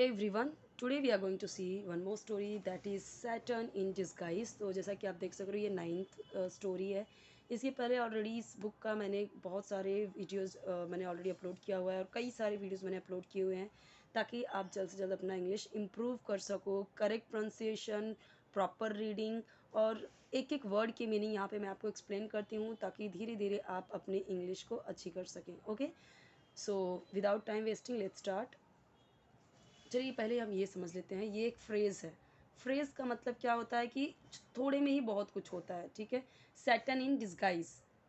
Hey everyone, today we are going to see one more story that is Saturn in Disguise। तो जैसा कि आप देख सक रहे हो ये 9th स्टोरी है। इसके पहले ऑलरेडी इस बुक का मैंने बहुत सारे वीडियोस मैंने ऑलरेडी अपलोड किया हुआ है और कई सारे वीडियोस मैंने अपलोड किए हुए हैं ताकि आप जल्द से जल्द अपना इंग्लिश इम्प्रूव कर सको। करेक्ट प्रोनाउंसिएशन, प्रॉपर रीडिंग और एक एक वर्ड की मीनिंग यहाँ पे मैं आपको एक्सप्लेन करती हूँ ताकि धीरे धीरे आप अपने इंग्लिश को अच्छी कर सकें। Okay, so without time wasting let's start. चलिए पहले हम ये समझ लेते हैं, ये एक फ्रेज़ है। फ्रेज़ का मतलब क्या होता है कि थोड़े में ही बहुत कुछ होता है, ठीक है। Satan in disguise.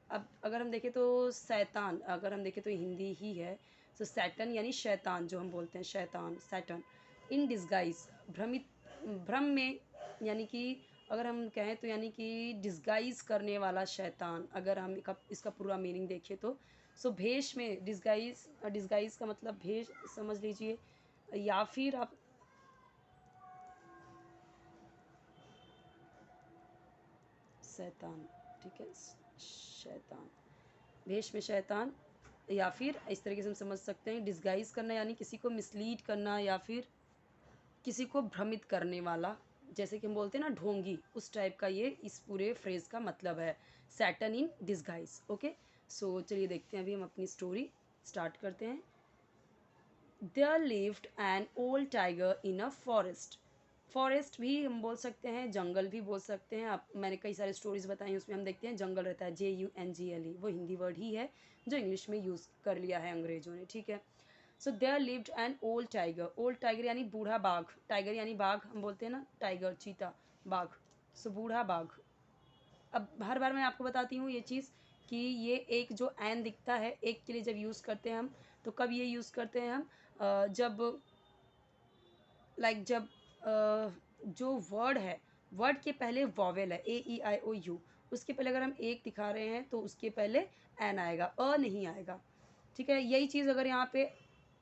अब अगर हम देखें तो शैतान, अगर हम देखें तो हिंदी ही है। तो सैटन यानी शैतान, जो हम बोलते हैं शैतान, सैटन। इन डिस्गाइज, भ्रमित, भ्रम में, यानी कि अगर हम कहें तो यानी कि डिस्गाइज करने वाला शैतान। अगर हम इसका पूरा मीनिंग देखें तो सो भेष में, डिस्गाइज, डिस्गाइज का मतलब भेष समझ लीजिए, या फिर आप शैतान, ठीक है, शैतान, भेष में शैतान, या फिर इस तरीके से हम समझ सकते हैं डिस्गाइज करना यानी किसी को मिसलीड करना या फिर किसी को भ्रमित करने वाला, जैसे कि हम बोलते हैं ना ढोंगी, उस टाइप का ये इस पूरे फ्रेज का मतलब है, सैटन इन डिस्गाइज। ओके, सो चलिए देखते हैं, अभी हम अपनी स्टोरी स्टार्ट करते हैं। There lived an old tiger in a forest। Forest भी हम बोल सकते हैं, जंगल भी बोल सकते हैं। आप, मैंने कई सारे स्टोरीज बताई, उसमें हम देखते हैं जंगल रहता है, JUNGLE, वो हिंदी वर्ड ही है जो इंग्लिश में यूज़ कर लिया है अंग्रेजों ने, ठीक है। So there lived an old tiger. Old tiger यानी बूढ़ा बाघ, टाइगर यानी बाघ, हम बोलते हैं ना टाइगर, चीता, बाघ। सो बूढ़ा बाघ। अब हर बार मैं आपको बताती हूँ ये चीज़ कि ये एक जो एन दिखता है, एक के लिए जब यूज़ करते हैं हम, तो कब ये यूज़ करते हैं हम, जब जब जो वर्ड है, वर्ड के पहले वॉवेल है, AEIOU, उसके पहले अगर हम एक दिखा रहे हैं तो उसके पहले एन आएगा, नहीं आएगा, ठीक है। यही चीज़ अगर यहाँ पे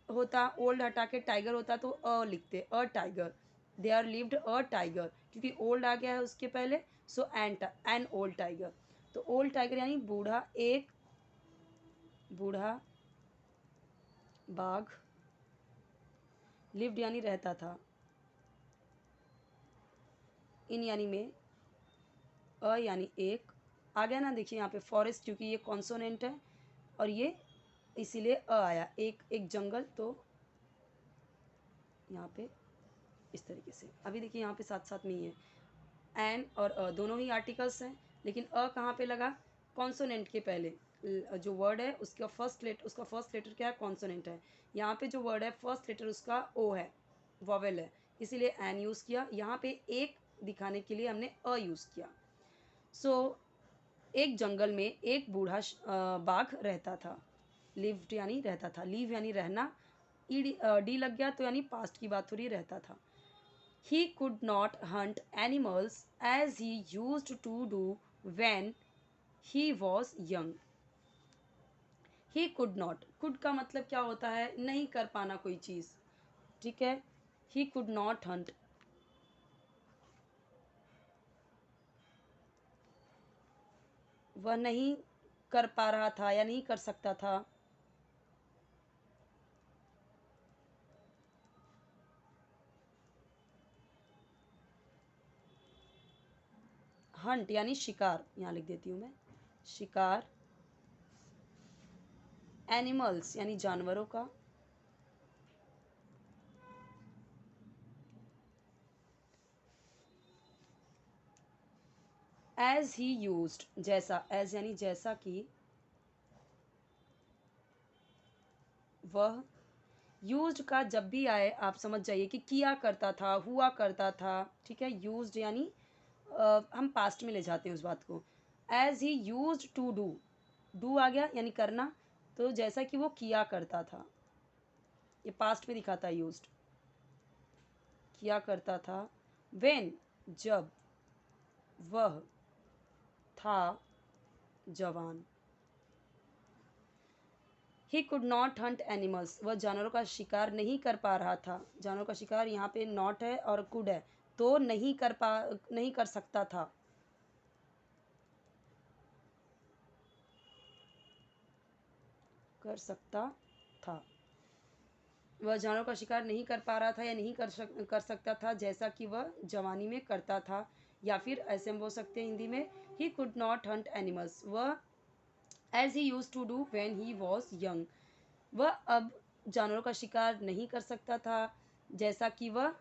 होता, ओल्ड हटा के टाइगर होता तो लिखते, tiger. There lived a tiger, क्योंकि ओल्ड आ गया है उसके पहले, सो एन ओल्ड टाइगर। तो ओल्ड टाइगर यानी बूढ़ा, एक बूढ़ा बाघ, लिव्ड यानी रहता था, इन यानी में, यानी एक, आ गया ना, देखिए यहाँ पे फॉरेस्ट, क्योंकि ये कॉन्सोनेंट है और ये इसीलिए आया, एक एक जंगल, तो यहाँ पे इस तरीके से। अभी देखिए यहाँ पे साथ साथ में ही है, एन और दोनों ही आर्टिकल्स हैं, लेकिन कहाँ पे लगा, कॉन्सोनेंट के पहले। जो वर्ड है उसका फर्स्ट लेटर क्या है, कॉन्सोनेंट है। यहाँ पे जो वर्ड है फर्स्ट लेटर उसका ओ है, वॉवेल है, इसीलिए एन यूज़ किया। यहाँ पे एक दिखाने के लिए हमने यूज़ किया। सो एक जंगल में एक बूढ़ा बाघ रहता था। लिव्ड यानी रहता था, लीव यानी रहना, डी लग गया तो यानी पास्ट की बात हो रही, रहता था। He could not hunt animals as he used to do when he was young. He could not, could का मतलब क्या होता है, नहीं कर पाना कोई चीज़, ठीक है। ही कुड नॉट हंट, वह नहीं कर पा रहा था या नहीं कर सकता था। हंट यानी शिकार, यहाँ लिख देती हूँ मैं, शिकार। एनिमल्स यानी जानवरों का। एज ही यूज्ड, जैसा, एज यानी जैसा कि, वह, यूज्ड का जब भी आए आप समझ जाइए कि किया करता था, हुआ करता था, ठीक है। यूज्ड यानी हम पास्ट में ले जाते हैं उस बात को। As he used to do, do आ गया यानी करना, तो जैसा कि वो किया करता था, ये पास्ट में दिखाता है यूज्ड, किया करता था। व्हेन, जब, वह था जवान। ही कुड नॉट हंट एनिमल्स, वह जानवरों का शिकार नहीं कर पा रहा था। जानवरों का शिकार यहाँ पे नॉट है और कुड है, तो नहीं कर सकता था। कर सकता था। वह जानवरों का शिकार नहीं कर पा रहा था या नहीं कर सकता था जैसा कि वह जवानी में करता था, या फिर ऐसे हम बोल सकते हैं हिंदी में, he could not hunt animals, वह as he use to do when he was young, वह अब जानवरों का शिकार नहीं कर सकता था जैसा कि वह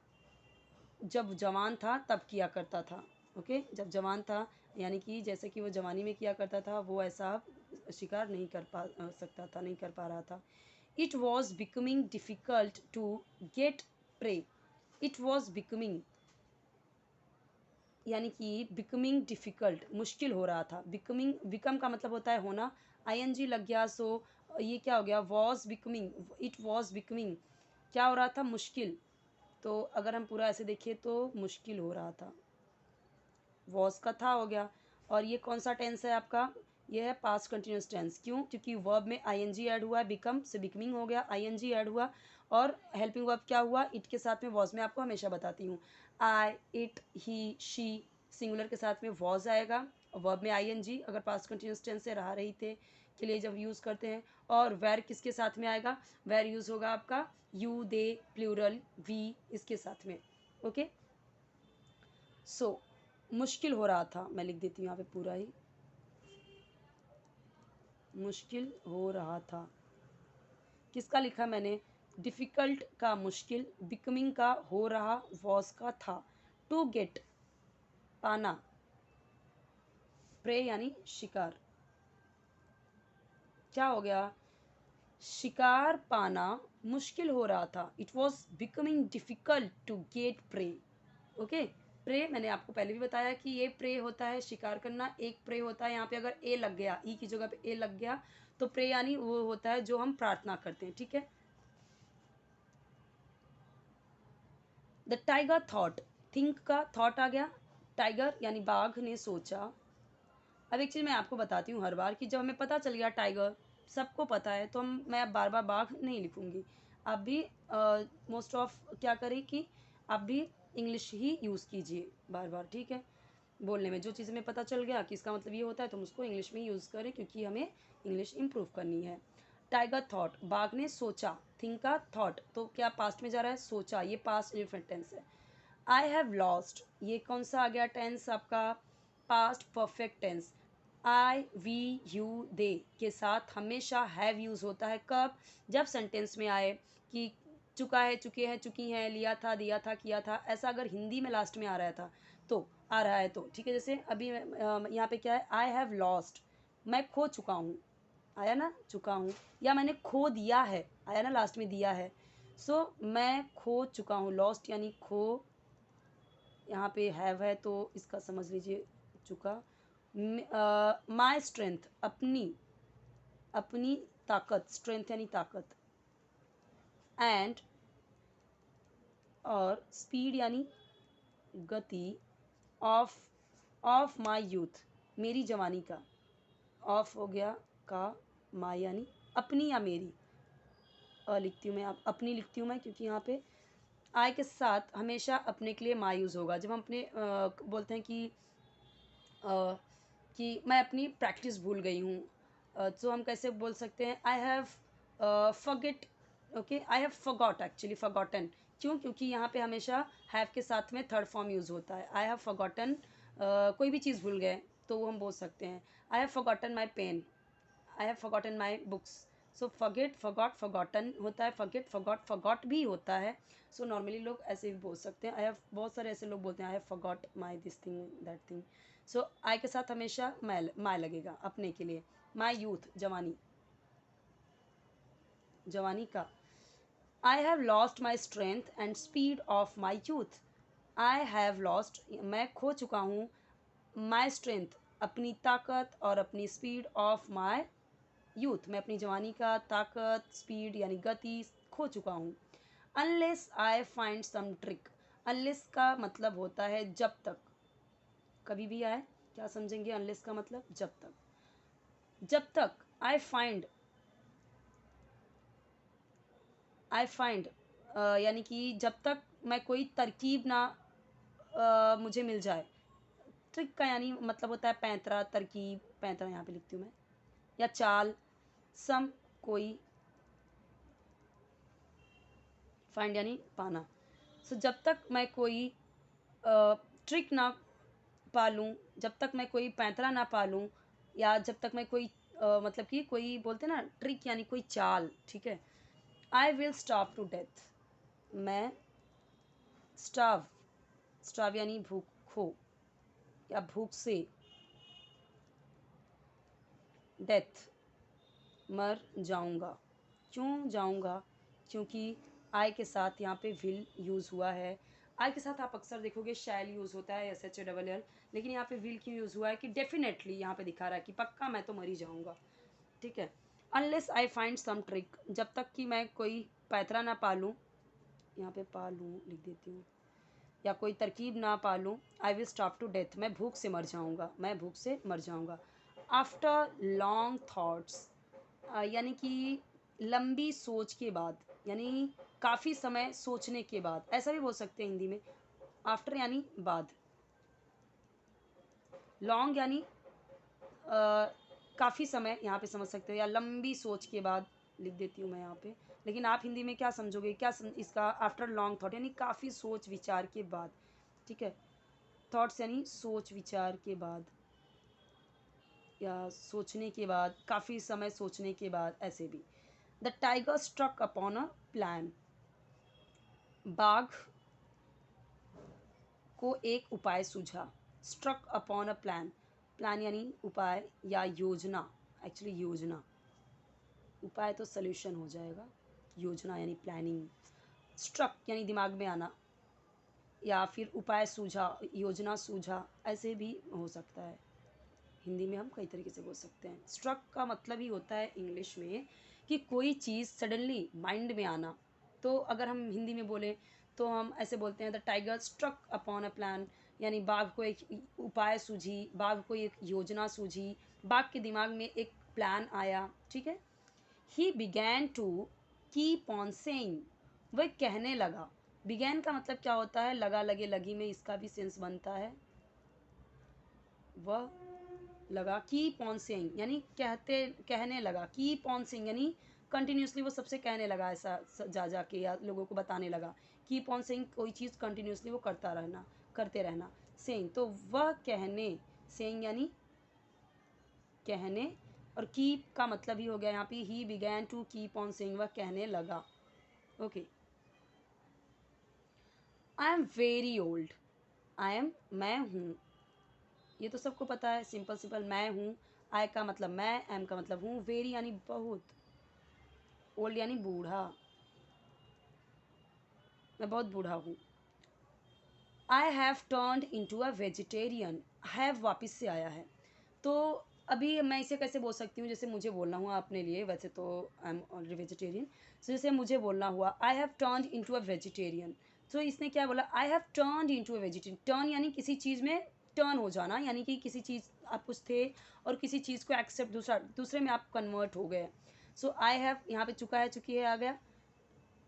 जब जवान था तब किया करता था। ओके, जब जवान था यानी कि जैसे कि वो जवानी में किया करता था, वो ऐसा अब शिकार नहीं कर पा सकता था, नहीं कर पा रहा था। It was becoming difficult to get prey, it was becoming यानी कि बिकमिंग डिफ़िकल्ट, मुश्किल हो रहा था। बिकमिंग, बिकम का मतलब होता है होना, आईएनजी लग गया, सो ये क्या हो गया, was becoming, it was becoming, क्या हो रहा था, मुश्किल। तो अगर हम पूरा ऐसे देखें तो मुश्किल हो रहा था, वॉज का था हो गया। और ये कौन सा टेंस है आपका, ये है पास्ट कंटिन्यूस टेंस। क्यों, क्योंकि वर्ब में आईएनजी ऐड हुआ है, बिकम से बिकमिंग हो गया, आईएनजी ऐड हुआ, और हेल्पिंग वर्ब क्या हुआ, इट के साथ में वॉज। मैं आपको हमेशा बताती हूँ, आई, इट, ही, शी, सिंगुलर के साथ में वॉज आएगा, वर्ब में आईएनजी अगर पास्ट कंटिन्यूस टेंस से रहा रही थे के लिए जब यूज़ करते हैं। और वेर किसके साथ में आएगा, वेर यूज़ होगा आपका यू, दे, प्लूरल, वी, इसके साथ में। ओके, सो मुश्किल हो रहा था, मैं लिख देती हूँ यहाँ पे पूरा ही, मुश्किल हो रहा था। किसका लिखा मैंने, डिफ़िकल्ट का मुश्किल, बिकमिंग का हो रहा, वॉज का था, टू गेट पाना, प्रे यानी शिकार, क्या हो गया, शिकार पाना मुश्किल हो रहा था, it was becoming difficult to get prey. Okay, prey मैंने आपको पहले भी बताया कि ये प्रे होता है शिकार करना, एक प्रे होता है यहाँ पे अगर ए लग गया, ई की जगह पे ए लग गया तो प्रे यानी वो होता है जो हम प्रार्थना करते हैं, ठीक है। द टाइगर थॉट, थिंक का थॉट आ गया, टाइगर यानी बाघ ने सोचा। अब एक चीज़ मैं आपको बताती हूँ हर बार कि जब हमें पता चल गया टाइगर, सबको पता है, तो मैं अब बार बार बाघ नहीं लिखूँगी। आप भी मोस्ट ऑफ क्या करें कि आप भी इंग्लिश ही यूज़ कीजिए बार बार, ठीक है। बोलने में जो चीज़ हमें पता चल गया कि इसका मतलब ये होता है तो हम उसको इंग्लिश में यूज़ करें, क्योंकि हमें इंग्लिश इम्प्रूव करनी है। टाइगर थॉट, बाघ ने सोचा, थिंक का थॉट, तो क्या पास्ट में जा रहा है, सोचा, ये पास्ट इंडिफरेंट टेंस है। आई हैव लॉस्ट, ये कौन सा आ गया टेंस आपका, past perfect tense. I, we, you, they के साथ हमेशा हैव यूज़ होता है, कब, जब सेंटेंस में आए कि चुका है, चुके हैं, चुकी हैं, लिया था, दिया था, किया था, ऐसा अगर हिंदी में लास्ट में आ रहा था तो आ रहा है तो ठीक है। जैसे अभी यहाँ पे क्या है, आई हैव लॉस्ट, मैं खो चुका हूँ, आया ना चुका हूँ, या मैंने खो दिया है, आया ना लास्ट में दिया है। सो मैं खो चुका हूँ, लॉस्ट यानी खो, यहाँ पे हैव है तो इसका समझ लीजिए चुका। माई स्ट्रेंथ, अपनी, अपनी ताकत, स्ट्रेंथ यानी ताकत, एंड और स्पीड यानी गति, ऑफ, ऑफ माई यूथ, मेरी जवानी का, ऑफ हो गया का, माई यानी अपनी या मेरी, लिखती हूँ मैं, अपनी लिखती हूँ मैं क्योंकि यहाँ पे आई के साथ हमेशा अपने के लिए माई यूज़ होगा। जब हम अपने बोलते हैं कि मैं अपनी प्रैक्टिस भूल गई हूँ, तो हम कैसे बोल सकते हैं, I have forget, okay, I have forgot, actually forgotten, क्यों, क्योंकि यहाँ पे हमेशा हैव के साथ में थर्ड फॉर्म यूज़ होता है। आई हैव फॉरगॉटन, कोई भी चीज़ भूल गए तो वो हम बोल सकते हैं, I have forgotten my pen, I have forgotten my books. So forget, forgot, forgotten होता है, फॉरगेट, फॉरगॉट, फॉरगॉट भी होता है। सो नॉर्मली लोग ऐसे भी बोल सकते हैं, आई हैव, बहुत सारे ऐसे लोग बोलते हैं I have forgot my this thing that thing. So I के साथ हमेशा माई लगेगा अपने के लिए। माई यूथ, जवानी, जवानी का, I have lost my strength and speed of my youth, I have lost, मैं खो चुका हूँ, माई स्ट्रेंथ, अपनी ताकत, और अपनी स्पीड ऑफ माई यूथ, मैं अपनी जवानी का ताकत, स्पीड यानी गति खो चुका हूँ। Unless I find some trick, unless का मतलब होता है जब तक, कभी भी आए, क्या समझेंगे अनलेस का मतलब, जब तक, जब तक आई फाइंड, आई फाइंड यानी कि जब तक मैं कोई तरकीब ना मुझे मिल जाए, ट्रिक का यानी मतलब होता है पैंतरा, तरकीब, पैंतरा यहाँ पे लिखती हूँ मैं, या चाल, सम कोई, फाइंड यानी पाना। सो जब तक मैं कोई ट्रिक ना पालूं, जब तक मैं कोई पैंतरा ना पालूं, या जब तक मैं कोई मतलब कि कोई बोलते ना ट्रिक यानी कोई चाल, ठीक है। I will starve to death, मैं स्टार्व, स्टार्व यानी भूखो या भूख से, डेथ मर जाऊंगा। क्यों जाऊंगा? क्योंकि आई के साथ यहाँ पे विल यूज़ हुआ है। आई के साथ आप अक्सर देखोगे शैल यूज़ होता है, SHALL, लेकिन यहाँ पे विल क्यों यूज़ हुआ है कि डेफिनेटली यहाँ पे दिखा रहा है कि पक्का मैं तो मर ही जाऊंगा, ठीक है। Unless I find some trick, जब तक कि मैं कोई पैतरा ना पालूँ, यहाँ पे पालूँ लिख देती हूँ, या कोई तरकीब ना पालूँ, I will starve to death, मैं भूख से मर जाऊँगा, मैं भूख से मर जाऊँगा। आफ्टर लॉन्ग थाट्स, यानी कि लंबी सोच के बाद, यानी काफ़ी समय सोचने के बाद, ऐसा भी बोल सकते हैं हिंदी में। आफ्टर यानी बाद, लॉन्ग यानी काफ़ी समय यहाँ पे समझ सकते हो, या लंबी सोच के बाद लिख देती हूँ मैं यहाँ पे। लेकिन आप हिंदी में क्या समझोगे, क्या इसका आफ्टर लॉन्ग थॉट यानी काफ़ी सोच विचार के बाद, ठीक है। थॉट्स यानी सोच विचार के बाद, या सोचने के बाद, काफ़ी समय सोचने के बाद, ऐसे भी। The tiger struck upon a plan, बाघ को एक उपाय सूझा। Struck upon a plan, plan यानी उपाय या योजना, एक्चुअली योजना, उपाय तो सल्यूशन हो जाएगा, योजना यानी प्लानिंग। स्ट्रक यानी दिमाग में आना, या फिर उपाय सूझा, योजना सूझा, ऐसे भी हो सकता है। हिंदी में हम कई तरीके से बोल सकते हैं। स्ट्रक का मतलब ही होता है इंग्लिश में कि कोई चीज़ सडनली माइंड में आना। तो अगर हम हिंदी में बोलें तो हम ऐसे बोलते हैं the tiger struck upon a plan, यानी बाघ को एक उपाय सूझी, बाघ को एक योजना सूझी, बाघ के दिमाग में एक प्लान आया, ठीक है। He began to keep on saying, वह कहने लगा। बिगैन का मतलब क्या होता है, लगा, लगे, लगी में इसका भी सेंस बनता है। वह लगा, कीप ऑन सेइंग यानी कहते, कहने लगा। कीप ऑन सेइंग यानी कंटिन्यूसली वो सबसे कहने लगा, ऐसा जा जा के, या लोगों को बताने लगा। कीप ऑन सेइंग कोई चीज़ कंटिन्यूसली वो करता रहना, करते रहना। सेइंग तो वह कहने, सेइंग यानी कहने, और कीप का मतलब ही हो गया यहाँ पे he began to keep on saying, वह कहने लगा। Okay, I am very old, I am मैं हूँ, ये तो सबको पता है, सिंपल सिंपल मैं हूँ। आई का मतलब मैं, एम का मतलब हूँ, वेरी यानी बहुत, ओल्ड यानी बूढ़ा, मैं बहुत बूढ़ा हूँ। I have turned into a vegetarian, have वापस से आया है। तो अभी मैं इसे कैसे बोल सकती हूँ, जैसे मुझे बोलना हुआ अपने लिए, वैसे तो आई एम ऑलरेडी वेजिटेरियन, सो जैसे मुझे बोलना हुआ I have turned into a vegetarian. तो इसने क्या बोला, I have turned into a vegetarian. Turn यानी किसी चीज़ में टर्न हो जाना, यानी कि किसी चीज़, आप कुछ थे और किसी चीज़ को एक्सेप्ट, दूसरे में आप कन्वर्ट हो गए। सो आई हैव यहाँ पे चुका है, चुकी है, आ गया।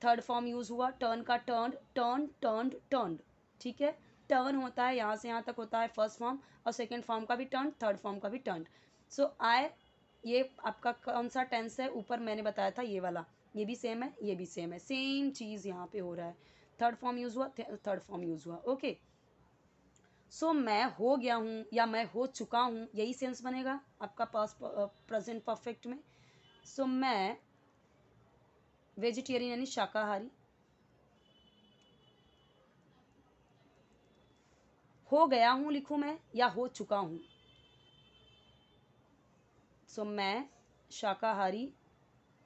थर्ड फॉर्म यूज़ हुआ, टर्न का टर्न, टर्न, टर्नड, टर्नड, ठीक है। टर्न होता है यहाँ से यहाँ तक होता है फर्स्ट फॉर्म, और सेकेंड फॉर्म का भी टर्न, थर्ड फॉर्म का भी टर्न। सो आई, ये आपका कौन सा टेंस है, ऊपर मैंने बताया था ये वाला, ये भी सेम है, ये भी सेम है, सेम चीज़ यहाँ पे हो रहा है। थर्ड फॉर्म यूज़ हुआ, थर्ड फॉर्म यूज़ हुआ, ओके। सो मैं हो गया हूँ या मैं हो चुका हूँ, यही सेंस बनेगा आपका पास्ट प्रेजेंट परफेक्ट में। सो मैं वेजिटेरियन यानी शाकाहारी, हो गया हूँ लिखूँ मैं या हो चुका हूँ। सो मैं शाकाहारी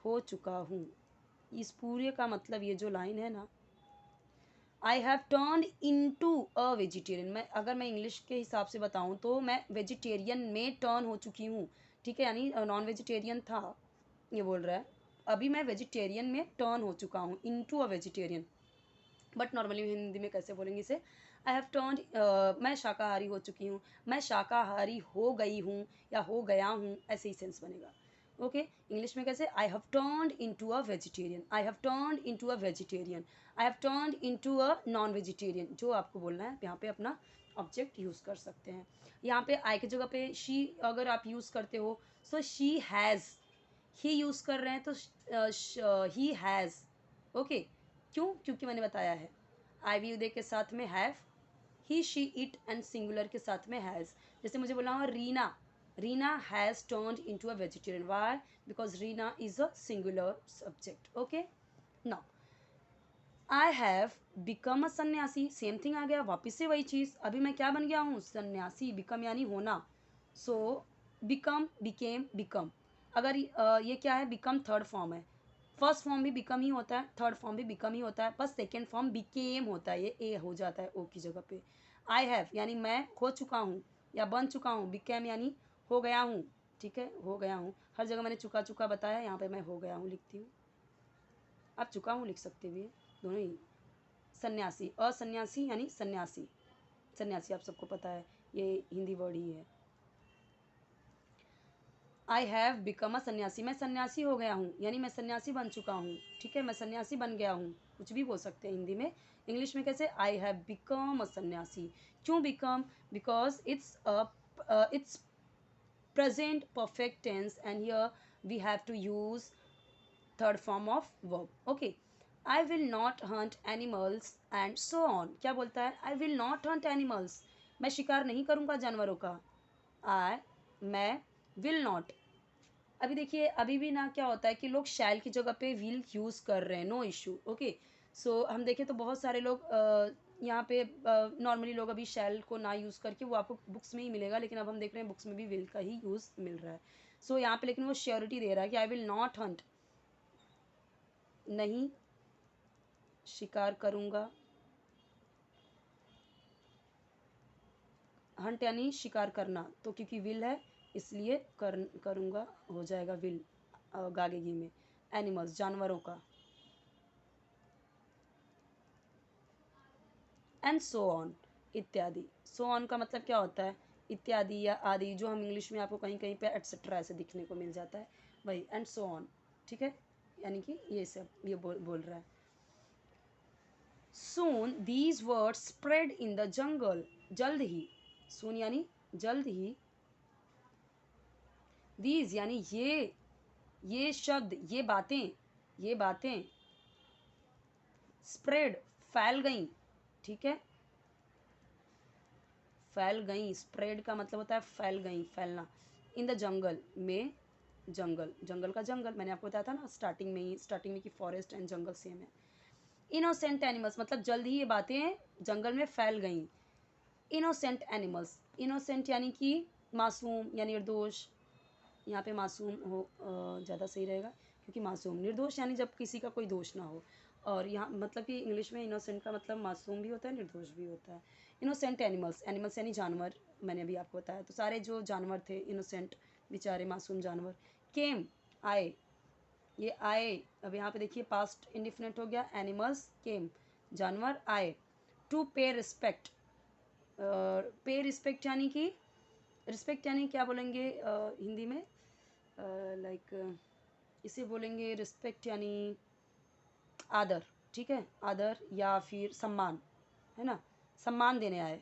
हो चुका हूँ, इस पूरे का मतलब ये जो लाइन है ना, I have turned into a vegetarian, मैं अगर मैं इंग्लिश के हिसाब से बताऊँ तो मैं वेजिटेरियन में टर्न हो चुकी हूँ, ठीक है। यानी नॉन वेजिटेरियन था, ये बोल रहा है, अभी मैं वेजिटेरियन में टर्न हो चुका हूँ, into a vegetarian. But normally Hindi में कैसे बोलेंगे इसे, आई हैव टर्न्ड, मैं शाकाहारी हो चुकी हूँ, मैं शाकाहारी हो गई हूँ या हो गया हूँ, ऐसे ही सेंस बनेगा। ओके, इंग्लिश में कैसे, I have turned into a vegetarian, I have turned into a vegetarian, I have turned into a non vegetarian, जो आपको बोलना है यहाँ पे अपना ऑब्जेक्ट यूज़ कर सकते हैं। यहाँ पे आई की जगह पे शी अगर आप यूज़ करते हो, so she has, he use कर रहे हैं तो ही हैज़, ओके। क्यों? क्योंकि मैंने बताया है आई वी दे के साथ में have, he she it and singular के साथ में हैज़। जैसे मुझे बोला हुआ Reena, Reena has turned into a vegetarian, why? Because Reena is a singular subject. Okay, now I have become a सन्यासी, सेम थिंग आ गया, वापस से वही चीज़। अभी मैं क्या बन गया हूँ? सन्यासी। बिकम यानी होना, सो बिकम, बिकेम, बिकम। अगर ये क्या है? बिकम थर्ड फॉर्म है। फर्स्ट फॉर्म भी बिकम ही होता है, थर्ड फॉर्म भी बिकम ही होता है, बस सेकेंड फॉर्म बिकेम होता है, ये ए हो जाता है ओ की जगह पे। आई हैव यानी मैं हो चुका हूँ या बन चुका हूँ, बिकेम यानी हो गया हूँ। ठीक है, हो गया हूँ। हर जगह मैंने चुका चुका बताया, यहाँ पे मैं हो गया हूँ लिखती हूँ। आप चुका हूँ लिख सकते भी, दोनों ही। सन्यासी, असन्यासी यानी सन्यासी, सन्यासी आप सबको पता है, ये हिंदी वर्ड ही है। आई हैव बिकम अ सन्यासी, मैं सन्यासी हो गया हूँ यानी मैं सन्यासी बन चुका हूँ। ठीक है, मैं सन्यासी बन गया हूँ, कुछ भी बोल सकते हैं हिंदी में। इंग्लिश में कैसे? आई हैव बिकम अ सन्यासी। क्यों become? Because it's present perfect tense and here we have to use third form of verb. Okay, I will not hunt animals and so on. क्या बोलता है? I will not hunt animals, मैं शिकार नहीं करूँगा जानवरों का। मैं will not। अभी देखिए, अभी भी ना क्या होता है कि लोग शैल की जगह पे विल यूज़ कर रहे हैं, नो इशू। ओके, सो हम देखें तो बहुत सारे लोग यहाँ पे नॉर्मली लोग अभी शैल को ना यूज़ करके, वो आपको बुक्स में ही मिलेगा, लेकिन अब हम देख रहे हैं बुक्स में भी विल का ही यूज़ मिल रहा है। सो यहाँ पे लेकिन वो श्योरिटी दे रहा है कि आई विल नॉट हंट, नहीं शिकार करूँगा। हंट यानी शिकार करना, तो क्योंकि विल है इसलिए करूँगा हो जाएगा विल गागेगी में। एनिमल्स जानवरों का, एंड सो ऑन इत्यादि। सो ऑन का मतलब क्या होता है? इत्यादि या आदि, जो हम इंग्लिश में आपको कहीं कहीं पे एटसेट्रा ऐसे दिखने को मिल जाता है, वही एंड सो ऑन। ठीक है, यानी कि ये सब ये बोल रहा है। Soon these words spread in the jungle, जल्द ही, सून यानी जल्द ही, दीज यानी ये शब्द, ये बातें स्प्रेड फैल गई। ठीक है, फैल गई, स्प्रेड का मतलब होता है फैल गई, फैलना। इन द जंगल में, जंगल, जंगल का जंगल, मैंने आपको बताया था ना स्टार्टिंग में कि फॉरेस्ट एंड जंगल सेम है। इनोसेंट एनिमल्स मतलब जल्द ही ये बातें जंगल में फैल गई। इनोसेंट एनिमल्स, इनोसेंट यानी कि मासूम या निर्दोष, यहाँ पे मासूम हो ज़्यादा सही रहेगा, क्योंकि मासूम, निर्दोष यानी जब किसी का कोई दोष ना हो। और यहाँ मतलब कि इंग्लिश में इनोसेंट का मतलब मासूम भी होता है, निर्दोष भी होता है। इनोसेंट एनिमल्स, एनिमल्स यानी जानवर, मैंने अभी आपको बताया, तो सारे जो जानवर थे इनोसेंट, बेचारे मासूम जानवर। केम आए, ये आए, अब यहाँ पे देखिए पास्ट इंडिफिनिट हो गया, एनिमल्स केम, जानवर आए। टू पे रिस्पेक्ट, पे रिस्पेक्ट यानी कि, रिस्पेक्ट यानी क्या बोलेंगे हिंदी में? लाइक इसे बोलेंगे रिस्पेक्ट यानी आदर। ठीक है, आदर या फिर सम्मान, है ना, सम्मान देने आए।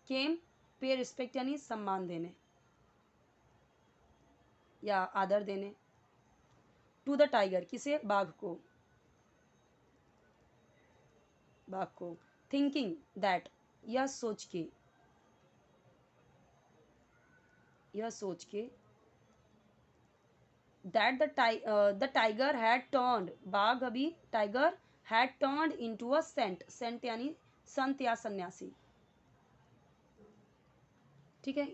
केम पे रिस्पेक्ट यानी सम्मान देने या आदर देने। टू द टाइगर, किसे? बाघ को, बाघ को। थिंकिंग दैट, यह सोच के, यह सोच के। That the tiger had turned, बाघ अभी, tiger had turned into a saint, saint यानी संत या सन्यासी। ठीक है,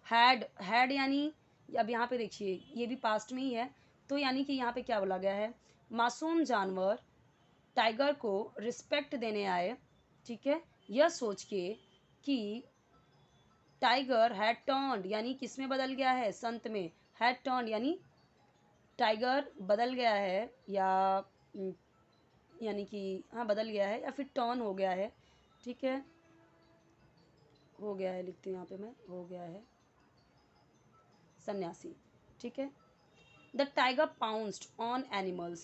हैड यानी, अब यहाँ पे देखिए ये भी पास्ट में ही है, तो यानी कि यहाँ पे क्या बोला गया है? मासूम जानवर टाइगर को रिस्पेक्ट देने आए। ठीक है, यह सोच के कि टाइगर हैड टर्न्ड यानी किस में बदल गया है? संत में। हैड टर्न्ड यानी टाइगर बदल गया है, या यानी कि हाँ बदल गया है या फिर टर्न हो गया है। ठीक है, हो गया है लिखती हूँ यहाँ पे मैं, हो गया है सन्यासी। ठीक है, the tiger pounced on animals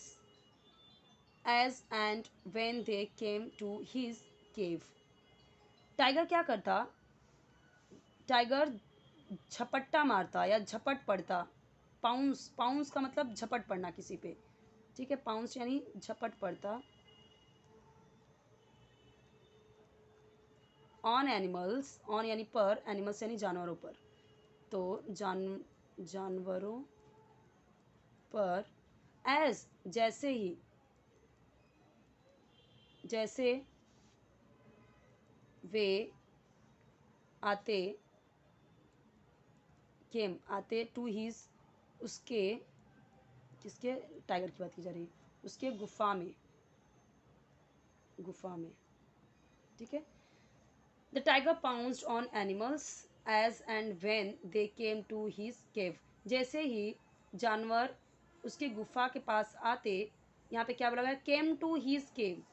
as and when they came to his cave. Tiger क्या करता? टाइगर झपट्टा मारता या झपट पड़ता। पाउंस, पाउंस का मतलब झपट पड़ना किसी पे। ठीक है, पाउंस यानी झपट पड़ता ऑन एनिमल्स, ऑन यानी पर, एनिमल्स यानी जानवरों पर, तो जानवरों पर, एज जैसे वे आते, आते टू हिज, उसके, किसके, टाइगर की बात की जा रही है, उसके गुफा में, ठीक है। The tiger pounced on animals as and when they came to his cave, जैसे ही जानवर उसके गुफा के पास आते, यहाँ पे क्या बोला गया, came to his cave,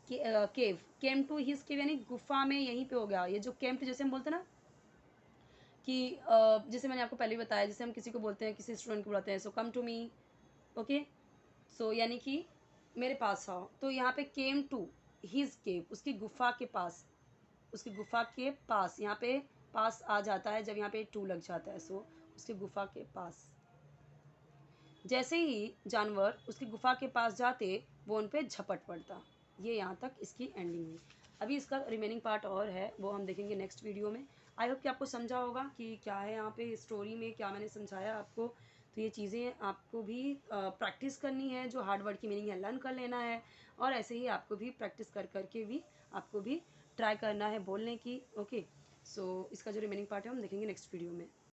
came to his cave यानी गुफा में, यहीं पे हो गया ये जो केम टू, जैसे हम बोलते हैं ना कि जैसे मैंने आपको पहले बताया, जैसे हम किसी को बोलते हैं, किसी स्टूडेंट को बुलाते हैं, सो कम टू मी, ओके, सो यानी कि मेरे पास आओ, तो यहाँ पे केम टू हिज केव, उसकी गुफा के पास, उसकी गुफा के पास, यहाँ पे पास आ जाता है जब यहाँ पे टू लग जाता है, सो उसकी गुफा के पास, जैसे ही जानवर उसकी गुफा के पास जाते वो उन पे झपट पड़ता। ये यहाँ तक इसकी एंडिंग हुई। अभी इसका रिमेनिंग पार्ट और है, वो हम देखेंगे नेक्स्ट वीडियो में। आई होप कि आपको समझा होगा कि क्या है यहाँ पे स्टोरी में, क्या मैंने समझाया आपको। तो ये चीज़ें आपको भी प्रैक्टिस करनी है, जो हार्ड वर्ड की मीनिंग है लर्न कर लेना है, और ऐसे ही आपको भी प्रैक्टिस कर करके भी आपको भी ट्राई करना है बोलने की, ओके। सो इसका जो रिमेनिंग पार्ट है हम देखेंगे नेक्स्ट वीडियो में।